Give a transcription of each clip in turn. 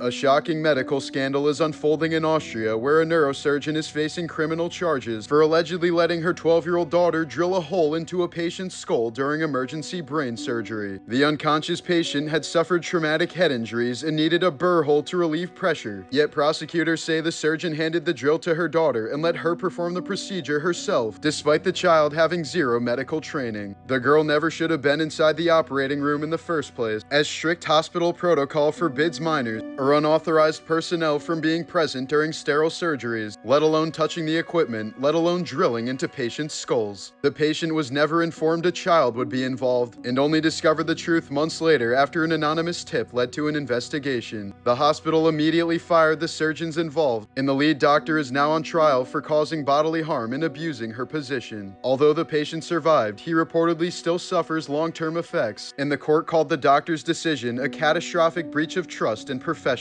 A shocking medical scandal is unfolding in Austria, where a neurosurgeon is facing criminal charges for allegedly letting her 12-year-old daughter drill a hole into a patient's skull during emergency brain surgery. The unconscious patient had suffered traumatic head injuries and needed a burr hole to relieve pressure, yet prosecutors say the surgeon handed the drill to her daughter and let her perform the procedure herself, despite the child having zero medical training. The girl never should have been inside the operating room in the first place, as strict hospital protocol forbids minors or unauthorized personnel from being present during sterile surgeries, let alone touching the equipment, let alone drilling into patients' skulls. The patient was never informed a child would be involved, and only discovered the truth months later after an anonymous tip led to an investigation. The hospital immediately fired the surgeons involved, and the lead doctor is now on trial for causing bodily harm and abusing her position. Although the patient survived, he reportedly still suffers long-term effects, and the court called the doctor's decision a catastrophic breach of trust and professionalism.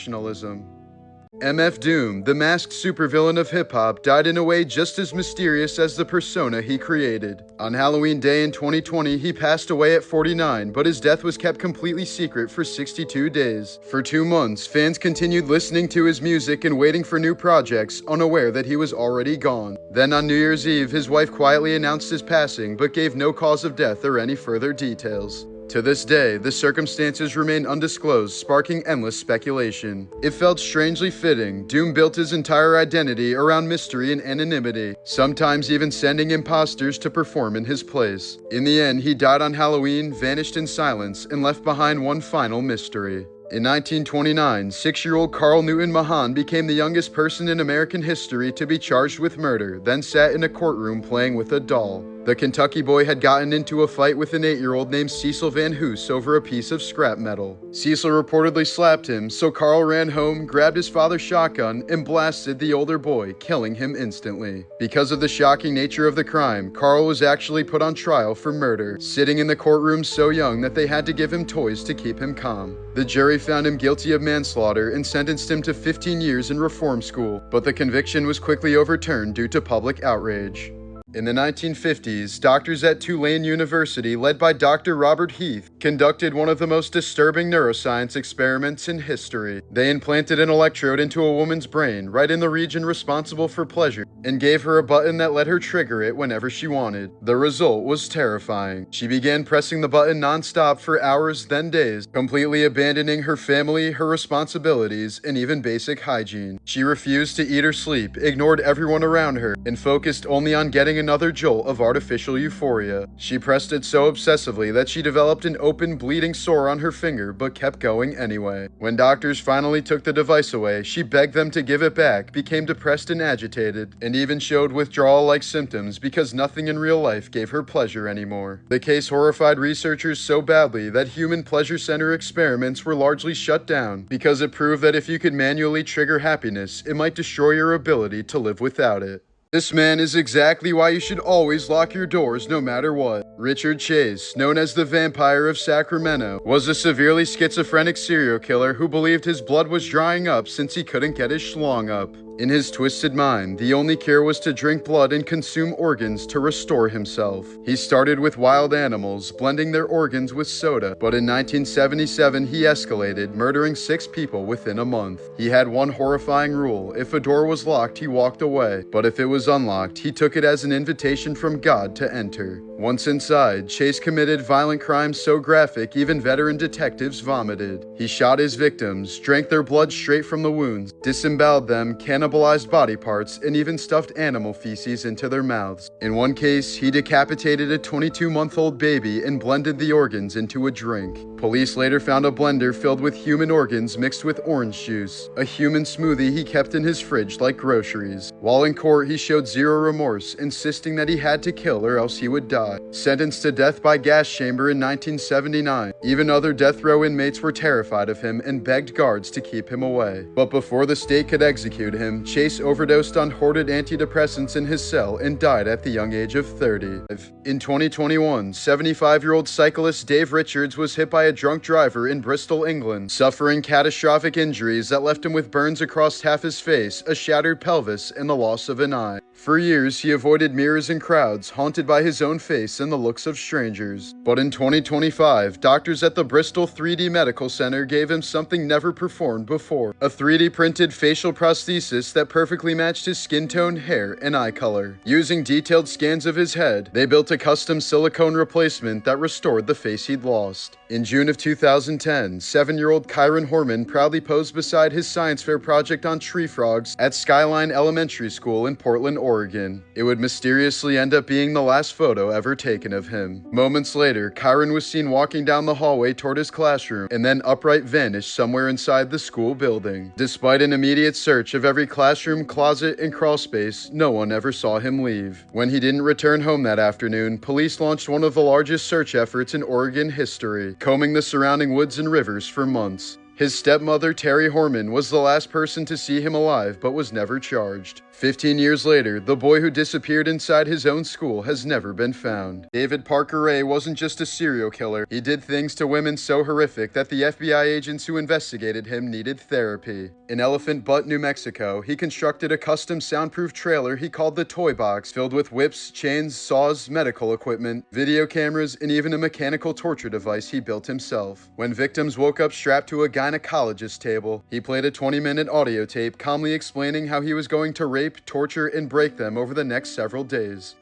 MF Doom, the masked supervillain of hip-hop, died in a way just as mysterious as the persona he created. On Halloween Day in 2020, he passed away at 49, but his death was kept completely secret for 62 days. For 2 months, fans continued listening to his music and waiting for new projects, unaware that he was already gone. Then on New Year's Eve, his wife quietly announced his passing, but gave no cause of death or any further details. To this day, the circumstances remain undisclosed, sparking endless speculation. It felt strangely fitting. Doom built his entire identity around mystery and anonymity, sometimes even sending imposters to perform in his place. In the end, he died on Halloween, vanished in silence, and left behind one final mystery. In 1929, 6-year-old Carl Newton Mahan became the youngest person in American history to be charged with murder, then sat in a courtroom playing with a doll. The Kentucky boy had gotten into a fight with an 8-year-old named Cecil Van Hoos over a piece of scrap metal. Cecil reportedly slapped him, so Carl ran home, grabbed his father's shotgun, and blasted the older boy, killing him instantly. Because of the shocking nature of the crime, Carl was actually put on trial for murder, sitting in the courtroom so young that they had to give him toys to keep him calm. The jury found him guilty of manslaughter and sentenced him to 15 years in reform school, but the conviction was quickly overturned due to public outrage. In the 1950s, doctors at Tulane University, led by Dr. Robert Heath, conducted one of the most disturbing neuroscience experiments in history. They implanted an electrode into a woman's brain, right in the region responsible for pleasure, and gave her a button that let her trigger it whenever she wanted. The result was terrifying. She began pressing the button non-stop for hours, then days, completely abandoning her family, her responsibilities, and even basic hygiene. She refused to eat or sleep, ignored everyone around her, and focused only on getting another jolt of artificial euphoria. She pressed it so obsessively that she developed an open, bleeding sore on her finger, but kept going anyway. When doctors finally took the device away, she begged them to give it back, became depressed and agitated, and even showed withdrawal-like symptoms because nothing in real life gave her pleasure anymore. The case horrified researchers so badly that human pleasure center experiments were largely shut down because it proved that if you could manually trigger happiness, it might destroy your ability to live without it. This man is exactly why you should always lock your doors no matter what. Richard Chase, known as the Vampire of Sacramento, was a severely schizophrenic serial killer who believed his blood was drying up since he couldn't get his schlong up. In his twisted mind, the only cure was to drink blood and consume organs to restore himself. He started with wild animals, blending their organs with soda, but in 1977 he escalated, murdering 6 people within a month. He had one horrifying rule: if a door was locked, he walked away, but if it was unlocked, he took it as an invitation from God to enter. Once inside, Chase committed violent crimes so graphic even veteran detectives vomited. He shot his victims, drank their blood straight from the wounds, disemboweled them, cannibalized body parts, and even stuffed animal feces into their mouths. In one case, he decapitated a 22-month-old baby and blended the organs into a drink. Police later found a blender filled with human organs mixed with orange juice, a human smoothie he kept in his fridge like groceries. While in court, he showed zero remorse, insisting that he had to kill or else he would die. Sentenced to death by gas chamber in 1979, even other death row inmates were terrified of him and begged guards to keep him away. But before the state could execute him, Chase overdosed on hoarded antidepressants in his cell and died at the young age of 30. In 2021, 75-year-old cyclist Dave Richards was hit by a drunk driver in Bristol, England, suffering catastrophic injuries that left him with burns across half his face, a shattered pelvis, and the loss of an eye. For years, he avoided mirrors and crowds, haunted by his own face and the looks of strangers. But in 2025, doctors at the Bristol 3D Medical Center gave him something never performed before. A 3D printed facial prosthesis that perfectly matched his skin tone, hair, and eye color. Using detailed scans of his head, they built a custom silicone replacement that restored the face he'd lost. In June of 2010, 7-year-old Kyron Horman proudly posed beside his science fair project on tree frogs at Skyline Elementary School in Portland, Oregon. It would mysteriously end up being the last photo ever taken of him. Moments later, Kyron was seen walking down the hallway toward his classroom and then upright vanished somewhere inside the school building. Despite an immediate search of every classroom, closet, and crawl space, no one ever saw him leave. When he didn't return home that afternoon, police launched one of the largest search efforts in Oregon history, combing the surrounding woods and rivers for months. His stepmother, Terry Horman, was the last person to see him alive but was never charged. 15 years later, the boy who disappeared inside his own school has never been found. David Parker Ray wasn't just a serial killer. He did things to women so horrific that the FBI agents who investigated him needed therapy. In Elephant Butte, New Mexico, he constructed a custom soundproof trailer he called the Toy Box, filled with whips, chains, saws, medical equipment, video cameras, and even a mechanical torture device he built himself. When victims woke up strapped to a gynecologist table, he played a 20-minute audio tape calmly explaining how he was going to rape, torture, and break them over the next several days.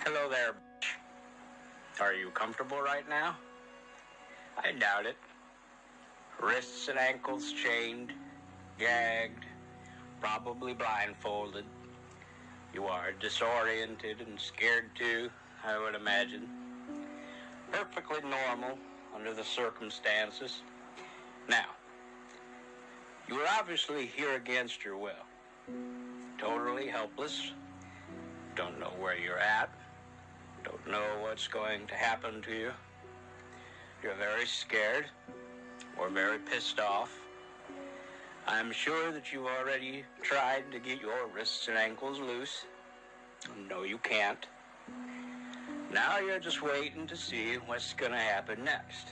Hello there. Are you comfortable right now? I doubt it. Wrists and ankles chained, gagged, probably blindfolded. You are disoriented and scared too, I would imagine. Perfectly normal under the circumstances. Now, you are obviously here against your will. Totally helpless. Don't know where you're at. Don't know what's going to happen to you. You're very scared or very pissed off. I'm sure that you've already tried to get your wrists and ankles loose. No, you can't. Now you're just waiting to see what's going to happen next.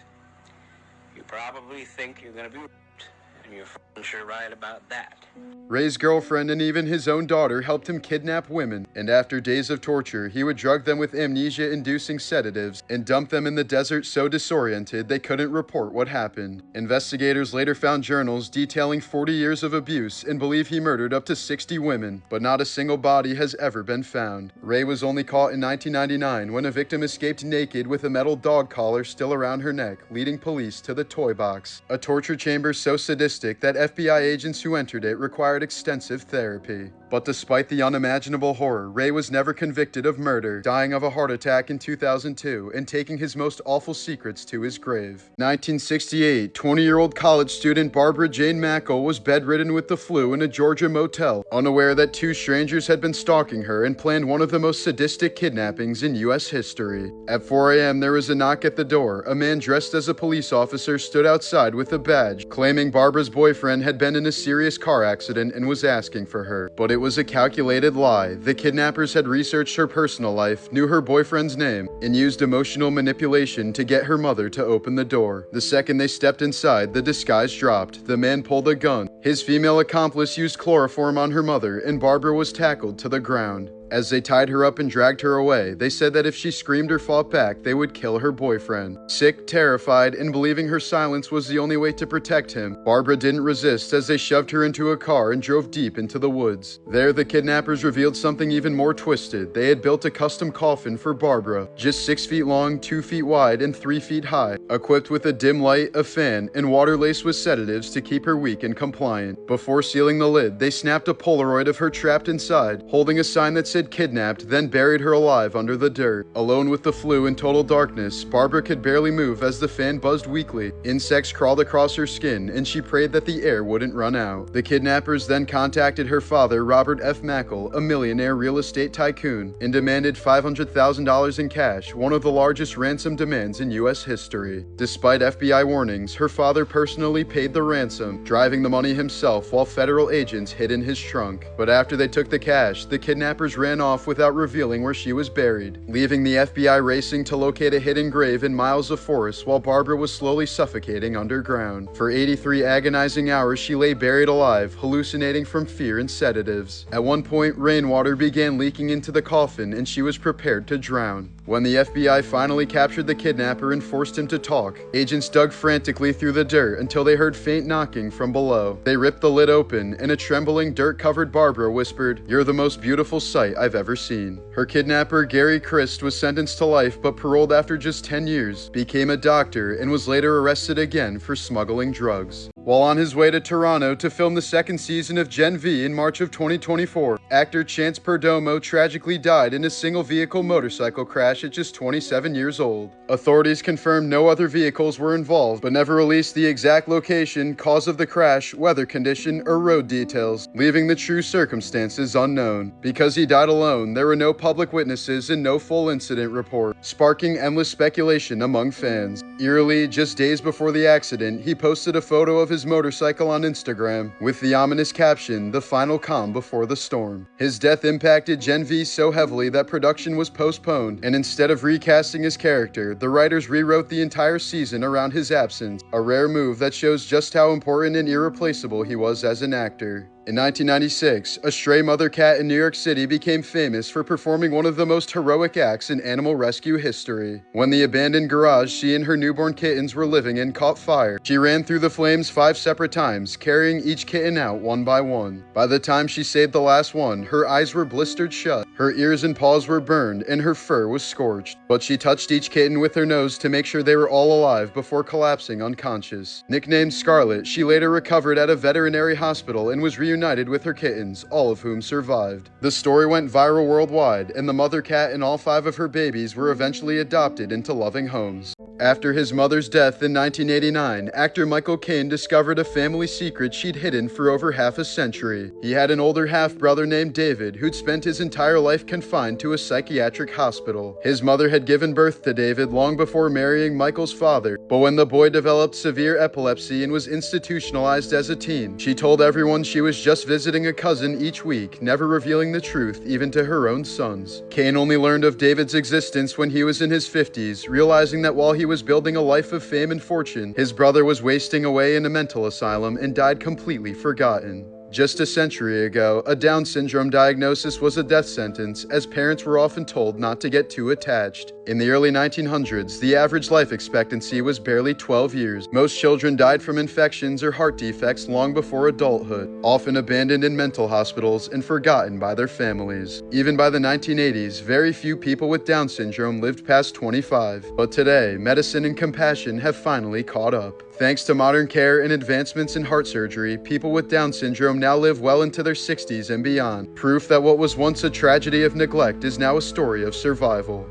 You probably think you're going to be raped, and you're f***ing sure right about that. Ray's girlfriend and even his own daughter helped him kidnap women, and after days of torture, he would drug them with amnesia-inducing sedatives and dump them in the desert so disoriented they couldn't report what happened. Investigators later found journals detailing 40 years of abuse and believe he murdered up to 60 women, but not a single body has ever been found. Ray was only caught in 1999 when a victim escaped naked with a metal dog collar still around her neck, leading police to the Toy Box, a torture chamber so sadistic that FBI agents who entered it required extensive therapy. But despite the unimaginable horror, Ray was never convicted of murder, dying of a heart attack in 2002 and taking his most awful secrets to his grave. 1968, 20-year-old college student Barbara Jane Mackle was bedridden with the flu in a Georgia motel, unaware that two strangers had been stalking her and planned one of the most sadistic kidnappings in U.S. history. At 4 a.m., there was a knock at the door. A man dressed as a police officer stood outside with a badge, claiming Barbara's boyfriend had been in a serious car accident and was asking for her. But it was a calculated lie. The kidnappers had researched her personal life, knew her boyfriend's name, and used emotional manipulation to get her mother to open the door. The second they stepped inside, the disguise dropped. The man pulled a gun. His female accomplice used chloroform on her mother, and Barbara was tackled to the ground. As they tied her up and dragged her away, they said that if she screamed or fought back, they would kill her boyfriend. Sick, terrified, and believing her silence was the only way to protect him, Barbara didn't resist as they shoved her into a car and drove deep into the woods. There, the kidnappers revealed something even more twisted. They had built a custom coffin for Barbara, just 6 feet long, 2 feet wide, and 3 feet high, equipped with a dim light, a fan, and water laced with sedatives to keep her weak and compliant. Before sealing the lid, they snapped a Polaroid of her trapped inside, holding a sign that said kidnapped, then buried her alive under the dirt. Alone with the flu in total darkness, Barbara could barely move as the fan buzzed weakly. Insects crawled across her skin, and she prayed that the air wouldn't run out. The kidnappers then contacted her father, Robert F. Mackle, a millionaire real estate tycoon, and demanded $500,000 in cash, one of the largest ransom demands in U.S. history. Despite FBI warnings, her father personally paid the ransom, driving the money himself while federal agents hid in his trunk. But after they took the cash, the kidnappers ran ran off without revealing where she was buried, leaving the FBI racing to locate a hidden grave in miles of forest while Barbara was slowly suffocating underground. For 83 agonizing hours, she lay buried alive, hallucinating from fear and sedatives. At one point, rainwater began leaking into the coffin and she was prepared to drown. When the FBI finally captured the kidnapper and forced him to talk, agents dug frantically through the dirt until they heard faint knocking from below. They ripped the lid open, and a trembling, dirt-covered Barbara whispered, "You're the most beautiful sight I've ever seen." Her kidnapper, Gary Christ, was sentenced to life but paroled after just 10 years, became a doctor, and was later arrested again for smuggling drugs. While on his way to Toronto to film the second season of Gen V in March of 2024, actor Chance Perdomo tragically died in a single-vehicle motorcycle crash at just 27 years old. Authorities confirmed no other vehicles were involved, but never released the exact location, cause of the crash, weather condition, or road details, leaving the true circumstances unknown. Because he died alone, there were no public witnesses and no full incident report, sparking endless speculation among fans. Eerily, just days before the accident, he posted a photo of his motorcycle on Instagram with the ominous caption, "The final calm before the storm." His death impacted Gen V so heavily that production was postponed, and instead of recasting his character, the writers rewrote the entire season around his absence, a rare move that shows just how important and irreplaceable he was as an actor. In 1996, a stray mother cat in New York City became famous for performing one of the most heroic acts in animal rescue history. When the abandoned garage she and her newborn kittens were living in caught fire, she ran through the flames 5 separate times, carrying each kitten out one by one. By the time she saved the last one, her eyes were blistered shut, her ears and paws were burned, and her fur was scorched. But she touched each kitten with her nose to make sure they were all alive before collapsing unconscious. Nicknamed Scarlet, she later recovered at a veterinary hospital and was reunited with her kittens, all of whom survived. The story went viral worldwide, and the mother cat and all 5 of her babies were eventually adopted into loving homes. After his mother's death in 1989, actor Michael Caine discovered a family secret she'd hidden for over half a century. He had an older half-brother named David who'd spent his entire life confined to a psychiatric hospital. His mother had given birth to David long before marrying Michael's father, but when the boy developed severe epilepsy and was institutionalized as a teen, she told everyone she was just visiting a cousin each week, never revealing the truth even to her own sons. Caine only learned of David's existence when he was in his 50s, realizing that while he was building a life of fame and fortune, his brother was wasting away in a mental asylum and died completely forgotten. Just a century ago, a Down syndrome diagnosis was a death sentence, as parents were often told not to get too attached. In the early 1900s, the average life expectancy was barely 12 years. Most children died from infections or heart defects long before adulthood, often abandoned in mental hospitals and forgotten by their families. Even by the 1980s, very few people with Down syndrome lived past 25. But today, medicine and compassion have finally caught up. Thanks to modern care and advancements in heart surgery, people with Down syndrome now live well into their 60s and beyond. Proof that what was once a tragedy of neglect is now a story of survival.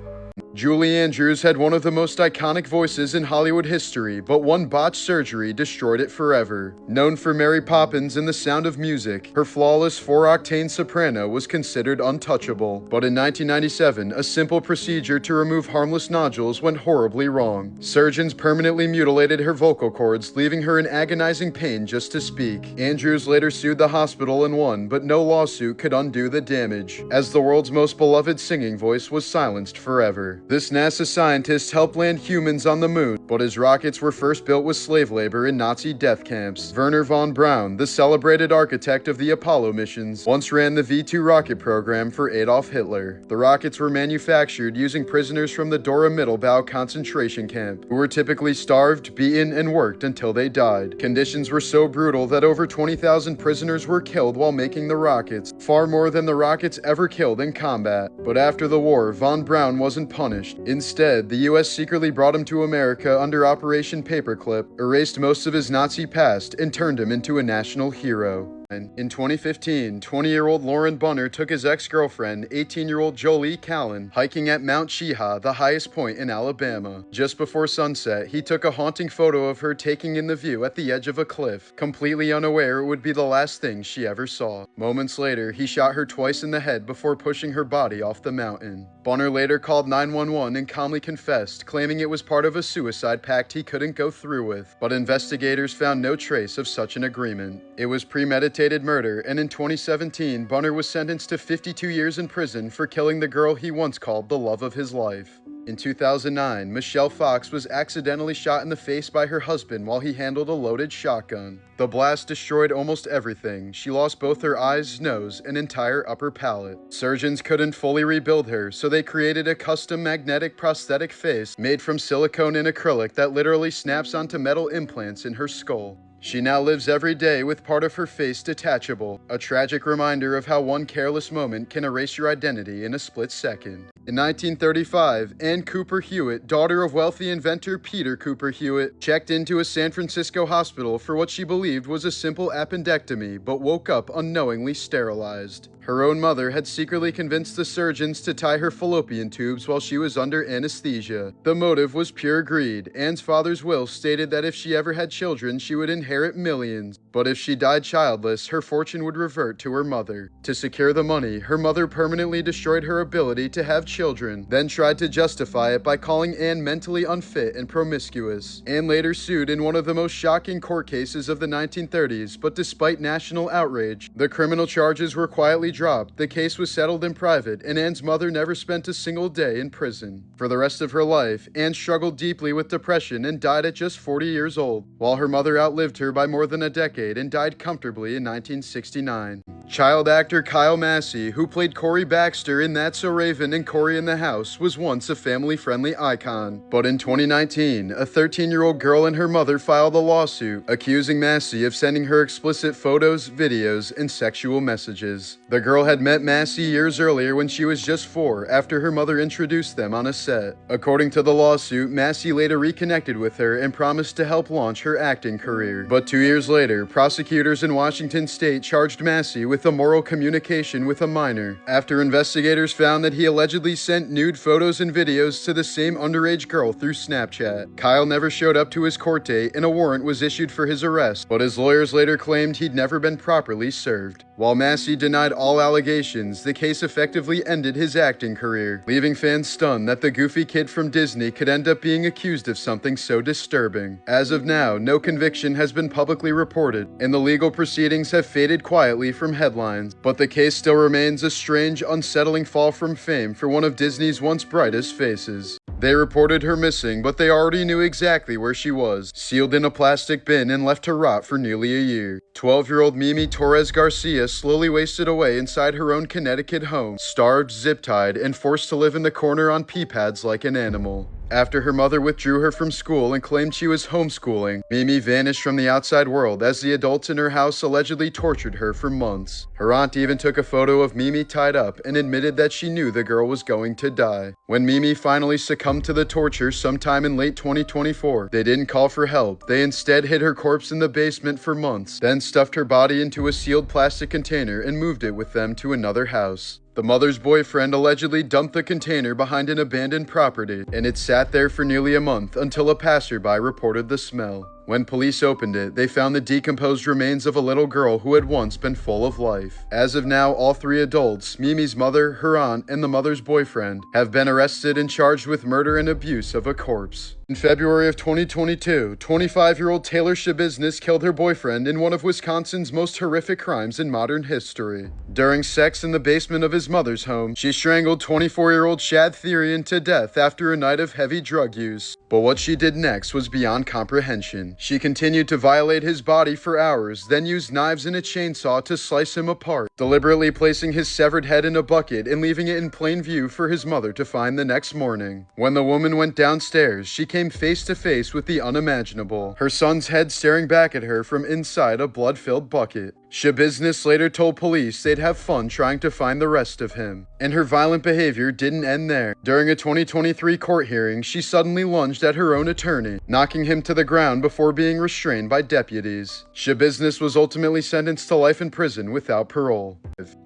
Julie Andrews had one of the most iconic voices in Hollywood history, but one botched surgery destroyed it forever. Known for Mary Poppins and The Sound of Music, her flawless 4-octane soprano was considered untouchable. But in 1997, a simple procedure to remove harmless nodules went horribly wrong. Surgeons permanently mutilated her vocal cords, leaving her in agonizing pain just to speak. Andrews later sued the hospital and won, but no lawsuit could undo the damage, as the world's most beloved singing voice was silenced forever. This NASA scientist helped land humans on the moon, but his rockets were first built with slave labor in Nazi death camps. Wernher von Braun, the celebrated architect of the Apollo missions, once ran the V-2 rocket program for Adolf Hitler. The rockets were manufactured using prisoners from the Dora Mittelbau concentration camp, who were typically starved, beaten, and worked until they died. Conditions were so brutal that over 20,000 prisoners were killed while making the rockets, far more than the rockets ever killed in combat. But after the war, von Braun wasn't punished. Instead, the US secretly brought him to America under Operation Paperclip, erased most of his Nazi past, and turned him into a national hero. In 2015, 20-year-old Lauren Bunner took his ex-girlfriend, 18-year-old Jolie Callan, hiking at Mount Cheaha, the highest point in Alabama. Just before sunset, he took a haunting photo of her taking in the view at the edge of a cliff, completely unaware it would be the last thing she ever saw. Moments later, he shot her twice in the head before pushing her body off the mountain. Bunner later called 911 and calmly confessed, claiming it was part of a suicide pact he couldn't go through with, but investigators found no trace of such an agreement. It was premeditated premeditated murder, and in 2017, Bunner was sentenced to 52 years in prison for killing the girl he once called the love of his life. In 2009, Michelle Fox was accidentally shot in the face by her husband while he handled a loaded shotgun. The blast destroyed almost everything. She lost both her eyes, nose, and entire upper palate. Surgeons couldn't fully rebuild her, so they created a custom magnetic prosthetic face made from silicone and acrylic that literally snaps onto metal implants in her skull. She now lives every day with part of her face detachable, a tragic reminder of how one careless moment can erase your identity in a split second. In 1935, Ann Cooper Hewitt, daughter of wealthy inventor Peter Cooper Hewitt, checked into a San Francisco hospital for what she believed was a simple appendectomy, but woke up unknowingly sterilized. Her own mother had secretly convinced the surgeons to tie her fallopian tubes while she was under anesthesia. The motive was pure greed. Anne's father's will stated that if she ever had children, she would inherit millions. But if she died childless, her fortune would revert to her mother. To secure the money, her mother permanently destroyed her ability to have children, then tried to justify it by calling Anne mentally unfit and promiscuous. Anne later sued in one of the most shocking court cases of the 1930s, but despite national outrage, the criminal charges were quietly dropped. The case was settled in private, and Anne's mother never spent a single day in prison. For the rest of her life, Anne struggled deeply with depression and died at just 40 years old, while her mother outlived her by more than a decade and died comfortably in 1969. Child actor Kyle Massey, who played Corey Baxter in That's So Raven and Corey in the House, was once a family-friendly icon. But in 2019, a 13-year-old girl and her mother filed a lawsuit accusing Massey of sending her explicit photos, videos, and sexual messages. The girl had met Massey years earlier when she was just 4, after her mother introduced them on a set. According to the lawsuit, Massey later reconnected with her and promised to help launch her acting career. But 2 years later, prosecutors in Washington state charged Massey with immoral communication with a minor, after investigators found that he allegedly sent nude photos and videos to the same underage girl through Snapchat. Kyle never showed up to his court date, and a warrant was issued for his arrest, but his lawyers later claimed he'd never been properly served. While Massey denied all allegations, the case effectively ended his acting career, leaving fans stunned that the goofy kid from Disney could end up being accused of something so disturbing. As of now, no conviction has been publicly reported, and the legal proceedings have faded quietly from headlines, but the case still remains a strange, unsettling fall from fame for one of Disney's once brightest faces. They reported her missing, but they already knew exactly where she was, sealed in a plastic bin and left to rot for nearly a year. 12-year-old Mimi Torres Garcia slowly wasted away inside her own Connecticut home, starved, zip-tied, and forced to live in the corner on pee pads like an animal. After her mother withdrew her from school and claimed she was homeschooling, Mimi vanished from the outside world as the adults in her house allegedly tortured her for months. Her aunt even took a photo of Mimi tied up and admitted that she knew the girl was going to die. When Mimi finally succumbed to the torture sometime in late 2024, they didn't call for help. They instead hid her corpse in the basement for months, then stuffed her body into a sealed plastic container and moved it with them to another house. The mother's boyfriend allegedly dumped the container behind an abandoned property, and it sat there for nearly a month until a passerby reported the smell. When police opened it, they found the decomposed remains of a little girl who had once been full of life. As of now, all 3 adults, Mimi's mother, her aunt, and the mother's boyfriend, have been arrested and charged with murder and abuse of a corpse. In February of 2022, 25-year-old Taylor Shabiznis killed her boyfriend in one of Wisconsin's most horrific crimes in modern history. During sex in the basement of his mother's home, she strangled 24-year-old Shad Therian to death after a night of heavy drug use. But what she did next was beyond comprehension. She continued to violate his body for hours, then used knives and a chainsaw to slice him apart, deliberately placing his severed head in a bucket and leaving it in plain view for his mother to find the next morning. When the woman went downstairs, she came face to face with the unimaginable, her son's head staring back at her from inside a blood-filled bucket. Shabiznis later told police they'd have fun trying to find the rest of him. And her violent behavior didn't end there. During a 2023 court hearing, she suddenly lunged at her own attorney, knocking him to the ground before being restrained by deputies. Shabiznis was ultimately sentenced to life in prison without parole.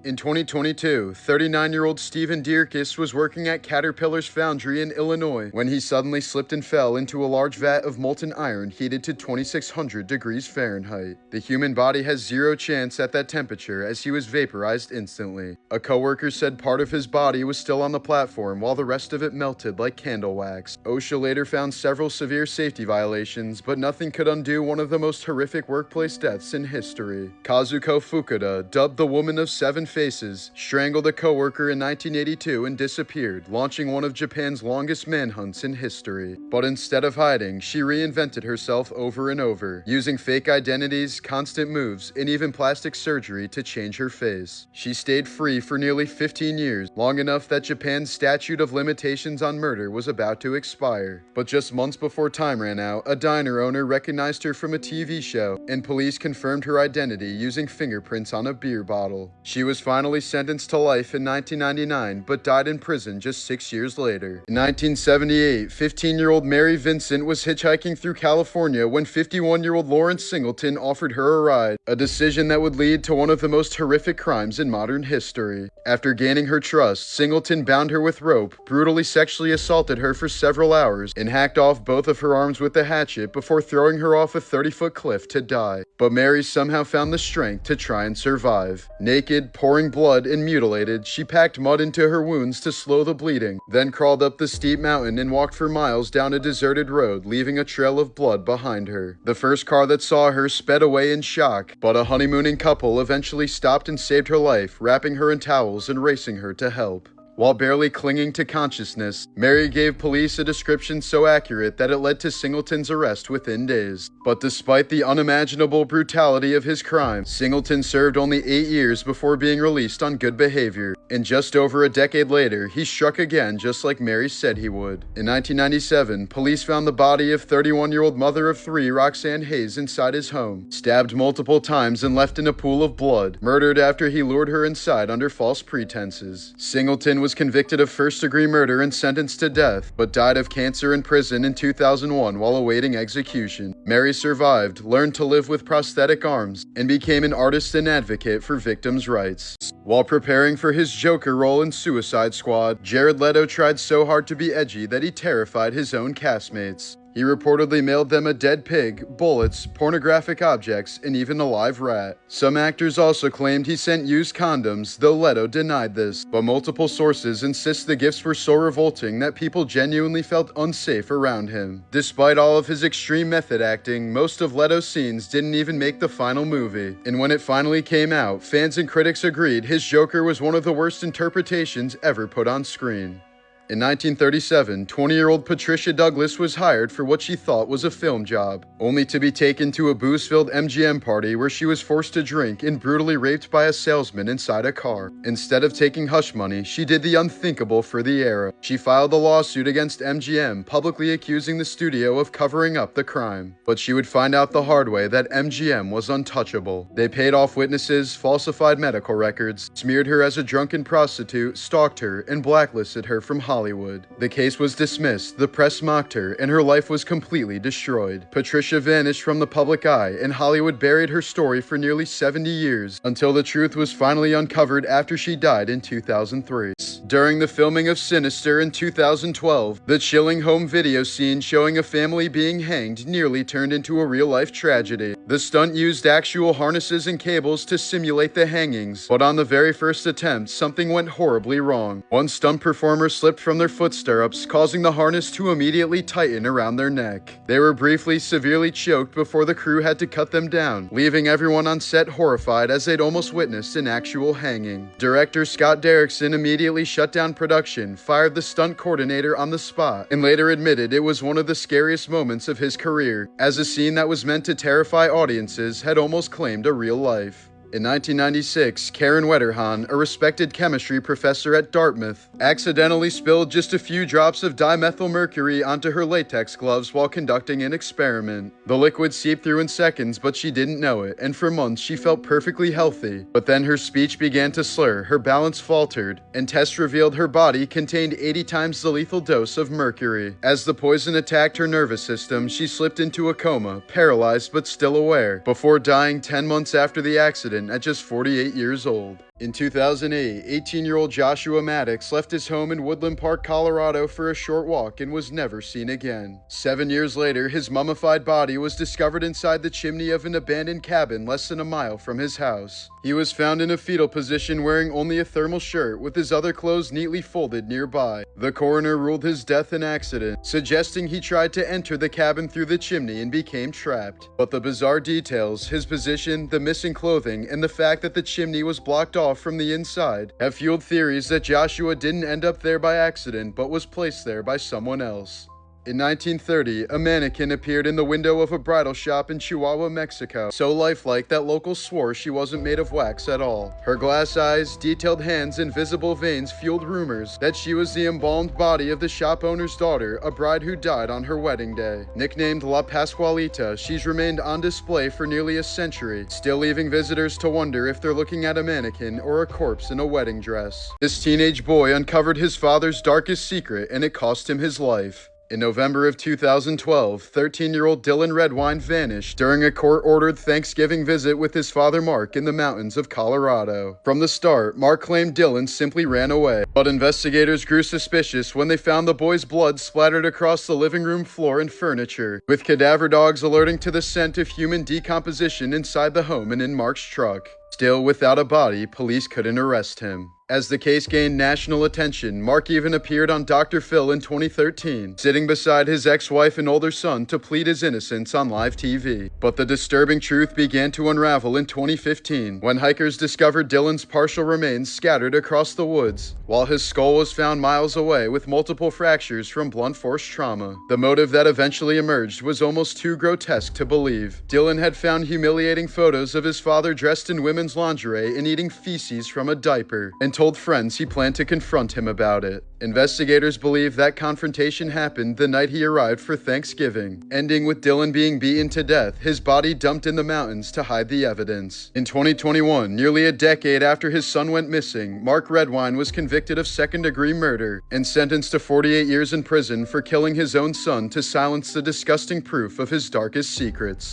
In 2022, 39-year-old Stephen Dierkes was working at Caterpillar's foundry in Illinois when he suddenly slipped and fell into a large vat of molten iron heated to 2,600 degrees Fahrenheit. The human body has zero chance chance at that temperature as he was vaporized instantly. A coworker said part of his body was still on the platform while the rest of it melted like candle wax. OSHA later found several severe safety violations, but nothing could undo one of the most horrific workplace deaths in history. Kazuko Fukuda, dubbed the Woman of Seven Faces, strangled a coworker in 1982 and disappeared, launching one of Japan's longest manhunts in history. But instead of hiding, she reinvented herself over and over, using fake identities, constant moves, and even plastic surgery to change her face. She stayed free for nearly 15 years, long enough that Japan's statute of limitations on murder was about to expire. But just months before time ran out, a diner owner recognized her from a TV show, and police confirmed her identity using fingerprints on a beer bottle. She was finally sentenced to life in 1999, but died in prison just 6 years later. In 1978, 15-year-old Mary Vincent was hitchhiking through California when 51-year-old Lawrence Singleton offered her a ride, a decision that would lead to one of the most horrific crimes in modern history. After gaining her trust, Singleton bound her with rope, brutally sexually assaulted her for several hours, and hacked off both of her arms with a hatchet before throwing her off a 30-foot cliff to die. But Mary somehow found the strength to try and survive. Naked, pouring blood, and mutilated, she packed mud into her wounds to slow the bleeding, then crawled up the steep mountain and walked for miles down a deserted road, leaving a trail of blood behind her. The first car that saw her sped away in shock, but a honeymooning couple eventually stopped and saved her life, wrapping her in towels and racing her to help. While barely clinging to consciousness, Mary gave police a description so accurate that it led to Singleton's arrest within days. But despite the unimaginable brutality of his crime, Singleton served only 8 years before being released on good behavior. And just over a decade later, he struck again just like Mary said he would. In 1997, police found the body of 31-year-old mother of 3 Roxanne Hayes inside his home, stabbed multiple times and left in a pool of blood, murdered after he lured her inside under false pretenses. Singleton was convicted of first-degree murder and sentenced to death, but died of cancer in prison in 2001 while awaiting execution. Mary survived, learned to live with prosthetic arms, and became an artist and advocate for victims' rights. While preparing for his Joker role in Suicide Squad, Jared Leto tried so hard to be edgy that he terrified his own castmates. He reportedly mailed them a dead pig, bullets, pornographic objects, and even a live rat. Some actors also claimed he sent used condoms, though Leto denied this, but multiple sources insist the gifts were so revolting that people genuinely felt unsafe around him. Despite all of his extreme method acting, most of Leto's scenes didn't even make the final movie. And when it finally came out, fans and critics agreed his Joker was one of the worst interpretations ever put on screen. In 1937, 20-year-old Patricia Douglas was hired for what she thought was a film job, only to be taken to a booze-filled MGM party where she was forced to drink and brutally raped by a salesman inside a car. Instead of taking hush money, she did the unthinkable for the era. She filed a lawsuit against MGM, publicly accusing the studio of covering up the crime. But she would find out the hard way that MGM was untouchable. They paid off witnesses, falsified medical records, smeared her as a drunken prostitute, stalked her, and blacklisted her from Hollywood. The case was dismissed, the press mocked her, and her life was completely destroyed. Patricia vanished from the public eye, and Hollywood buried her story for nearly 70 years, until the truth was finally uncovered after she died in 2003. During the filming of Sinister in 2012, the chilling home video scene showing a family being hanged nearly turned into a real-life tragedy. The stunt used actual harnesses and cables to simulate the hangings, but on the very first attempt, something went horribly wrong. One stunt performer slipped from their foot stirrups, causing the harness to immediately tighten around their neck. They were briefly severely choked before the crew had to cut them down, leaving everyone on set horrified as they'd almost witnessed an actual hanging. Director Scott Derrickson immediately shut down production, fired the stunt coordinator on the spot, and later admitted it was one of the scariest moments of his career, as a scene that was meant to terrify audiences had almost claimed a real life. In 1996, Karen Wetterhahn, a respected chemistry professor at Dartmouth, accidentally spilled just a few drops of dimethylmercury onto her latex gloves while conducting an experiment. The liquid seeped through in seconds, but she didn't know it, and for months she felt perfectly healthy. But then her speech began to slur, her balance faltered, and tests revealed her body contained 80 times the lethal dose of mercury. As the poison attacked her nervous system, she slipped into a coma, paralyzed but still aware, before dying 10 months after the accident accident at just 48 years old. In 2008, 18-year-old Joshua Maddox left his home in Woodland Park, Colorado for a short walk and was never seen again. 7 years later, his mummified body was discovered inside the chimney of an abandoned cabin less than a mile from his house. He was found in a fetal position wearing only a thermal shirt with his other clothes neatly folded nearby. The coroner ruled his death an accident, suggesting he tried to enter the cabin through the chimney and became trapped. But the bizarre details, his position, the missing clothing, and the fact that the chimney was blocked off from the inside have fueled theories that Joshua didn't end up there by accident but was placed there by someone else. In 1930, a mannequin appeared in the window of a bridal shop in Chihuahua, Mexico, so lifelike that locals swore she wasn't made of wax at all. Her glass eyes, detailed hands, and visible veins fueled rumors that she was the embalmed body of the shop owner's daughter, a bride who died on her wedding day. Nicknamed La Pascualita, she's remained on display for nearly a century, still leaving visitors to wonder if they're looking at a mannequin or a corpse in a wedding dress. This teenage boy uncovered his father's darkest secret, and it cost him his life. In November of 2012, 13-year-old Dylan Redwine vanished during a court-ordered Thanksgiving visit with his father Mark in the mountains of Colorado. From the start, Mark claimed Dylan simply ran away, but investigators grew suspicious when they found the boy's blood splattered across the living room floor and furniture, with cadaver dogs alerting to the scent of human decomposition inside the home and in Mark's truck. Still, without a body, police couldn't arrest him. As the case gained national attention, Mark even appeared on Dr. Phil in 2013, sitting beside his ex-wife and older son to plead his innocence on live TV. But the disturbing truth began to unravel in 2015, when hikers discovered Dylan's partial remains scattered across the woods, while his skull was found miles away with multiple fractures from blunt force trauma. The motive that eventually emerged was almost too grotesque to believe. Dylan had found humiliating photos of his father dressed in women's lingerie and eating feces from a diaper, and told friends he planned to confront him about it. Investigators believe that confrontation happened the night he arrived for Thanksgiving, ending with Dylan being beaten to death, his body dumped in the mountains to hide the evidence. In 2021, nearly a decade after his son went missing, Mark Redwine was convicted of second-degree murder and sentenced to 48 years in prison for killing his own son to silence the disgusting proof of his darkest secrets.